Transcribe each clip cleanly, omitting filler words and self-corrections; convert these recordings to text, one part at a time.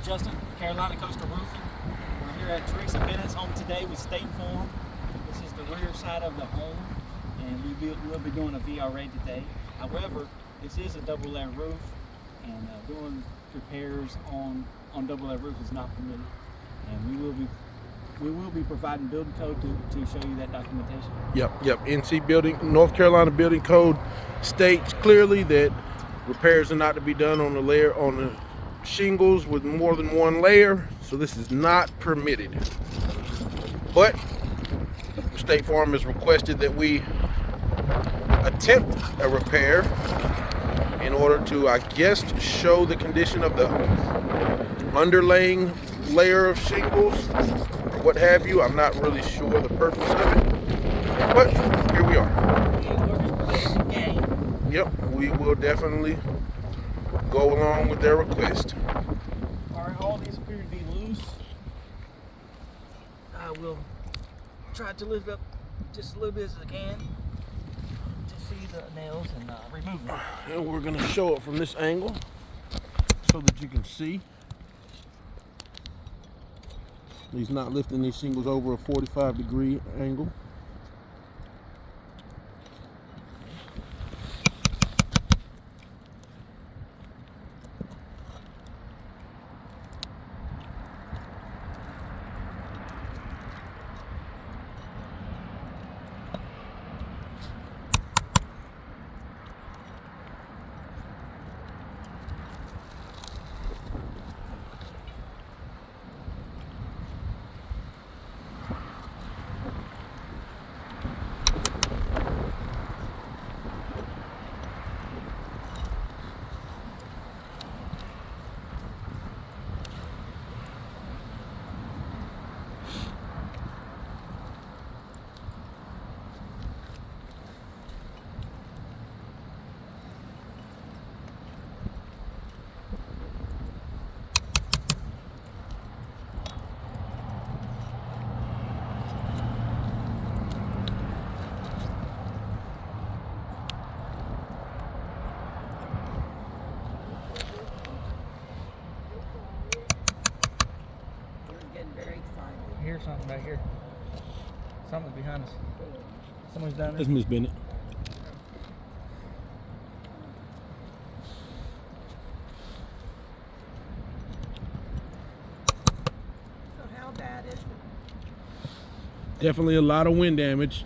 Justin, Carolina Coastal Roofing. We're here at Teresa Bennett's home today with State Farm. This is the rear side of the home, and we'll be doing a VRA today. However, this is a double layer roof, and doing repairs on double layer roof is not permitted. And we will be providing building code to show you that documentation. Yep. NC building, North Carolina building code states clearly that repairs are not to be done on the shingles with more than one layer, so this is not permitted. But State Farm has requested that we attempt a repair in order to, I guess, show the condition of the underlaying layer of shingles or what have you. I'm not really sure the purpose of it, but here we are. Yep, we will definitely go along with their request. Alright, all these appear to be loose. I will try to lift up just a little bit as I can to see the nails and remove them. And we're going to show it from this angle so that you can see. He's not lifting these shingles over a 45-degree angle. Here's something back here. Something behind us. Someone's down there. That's Miss Bennett. So how bad is it? Definitely a lot of wind damage.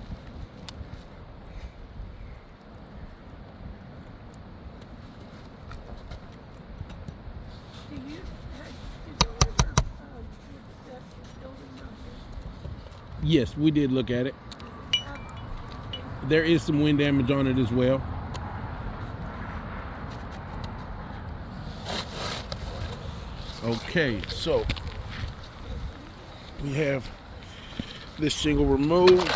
Yes, we did look at it. There is some wind damage on it as well. Okay, so we have this shingle removed.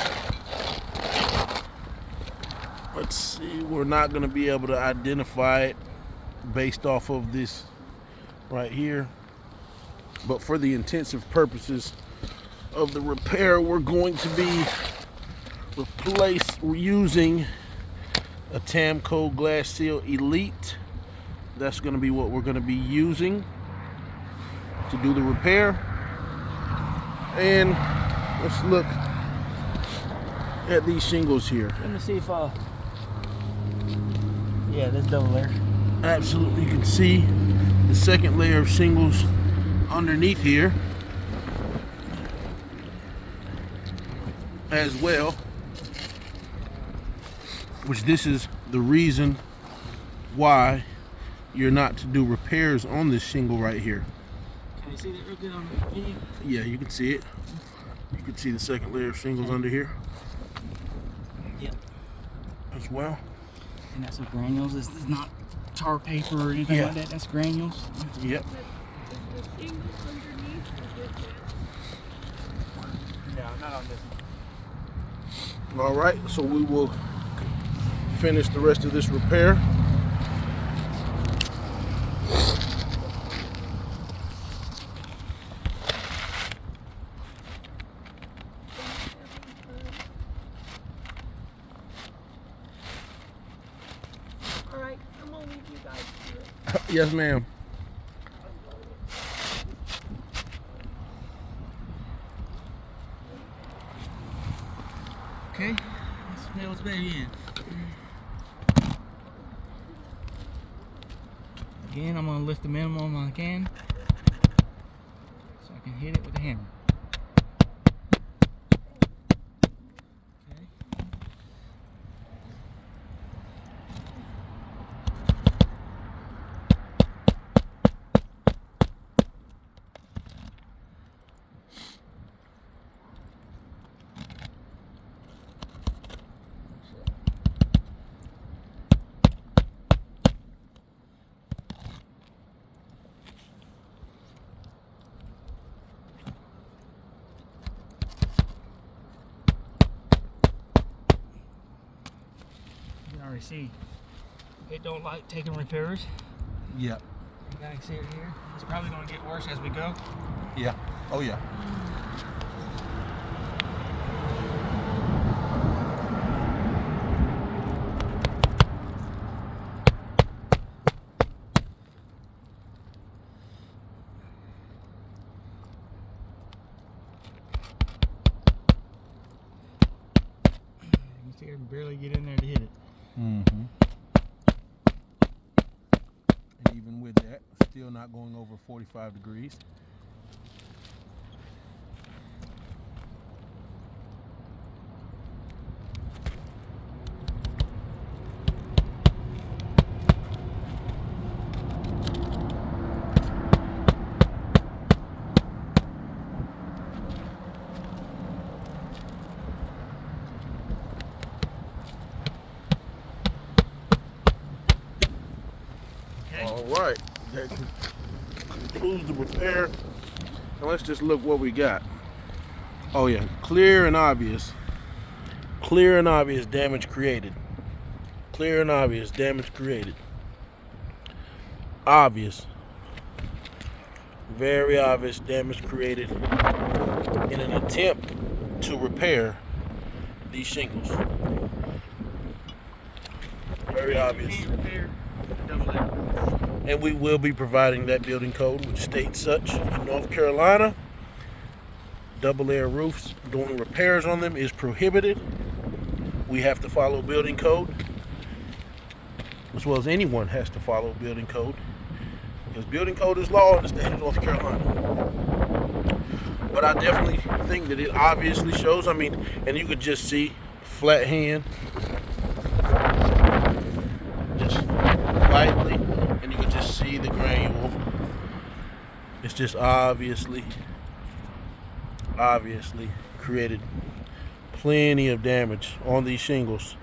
Let's see, we're not going to be able to identify it based off of this right here. But for the intensive purposes of the repair, we're going to be using a Tamco Glass Seal Elite. That's going to be what we're going to be using to do the repair. And let's look at these shingles here. Let me see if yeah, this double layer. Absolutely, you can see the second layer of shingles underneath here as well, which this is the reason why you're not to do repairs on this shingle right here. Can you see that real good on the video? Yeah, you can see it. You can see the second layer of shingles under here. Yep. As well. And that's with granules. This is not tar paper or anything like that. That's granules. Yep. Is the shingle underneath or just that? No, not on this one. All right, so we will finish the rest of this repair. All right, I'm gonna leave you guys to it. Yes, ma'am. Okay, let's nail this baby in. Again, I'm gonna lift the minimum I can so I can hit it with the hammer. Okay. You can already see it don't like taking repairs. Yep. You guys see it here. It's probably going to get worse as we go. Yeah. Oh yeah. You can see her barely get in there to hit it. Mm-hmm. And even with that, still not going over 45 degrees. Okay. All right, that concludes the repair. Now let's just look what we got. Oh yeah, clear and obvious damage created. Clear and obvious damage created. Obvious, very obvious damage created in an attempt to repair these shingles. Very obvious. Can't repair a double layer. And we will be providing that building code, which states such in North Carolina. Double layer roofs, doing repairs on them is prohibited. We have to follow building code, as well as anyone has to follow building code, because building code is law in the state of North Carolina. But I definitely think that it obviously shows. I mean, and you could just see flat hand, just lightly, and you could just see the granule. It's just obviously created plenty of damage on these shingles.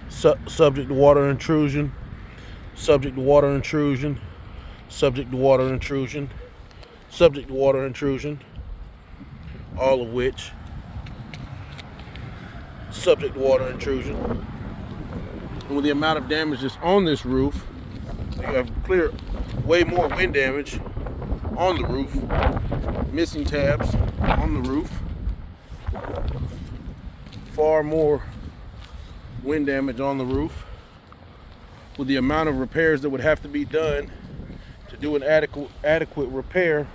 Subject to water intrusion, subject to water intrusion, subject to water intrusion, subject to water intrusion, all of which subject to water intrusion. And with the amount of damage that's on this roof, you have clear way more wind damage on the roof, missing tabs on the roof, far more wind damage on the roof. With the amount of repairs that would have to be done to do an adequate repair,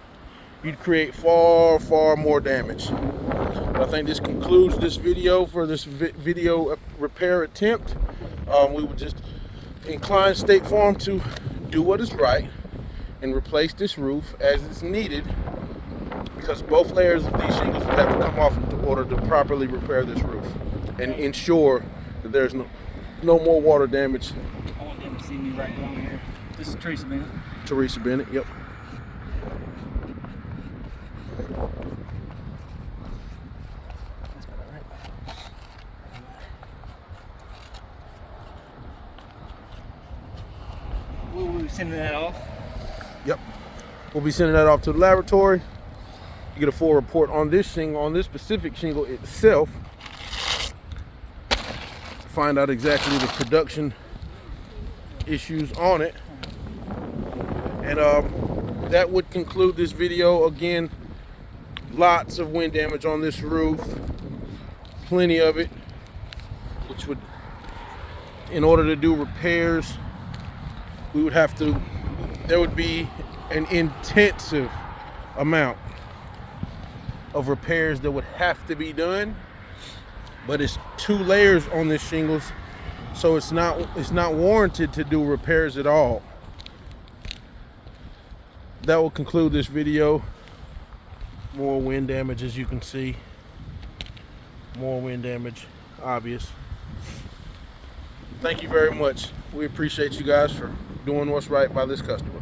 you'd create far more damage. But I think this concludes this video for this video repair attempt. We would just incline State Farm to do what is right and replace this roof as it's needed, because both layers of these shingles would have to come off in order to properly repair this roof and ensure that there's no more water damage. I want them to see me right down here. This is Teresa Bennett. Teresa Bennett, yep. That's about right. We'll be sending that off. Yep. We'll be sending that off to the laboratory. You get a full report on this shingle, on this specific shingle itself. Find out exactly the production issues on it. And that would conclude this video. Again, lots of wind damage on this roof. Plenty of it. Which would, in order to do repairs, we would have to, there would be an intensive amount of repairs that would have to be done but it's 2 layers on this shingles, so it's not warranted to do repairs at all. That will conclude this video. More wind damage, as you can see. More wind damage, obvious. Thank you very much. We appreciate you guys for doing what's right by this customer.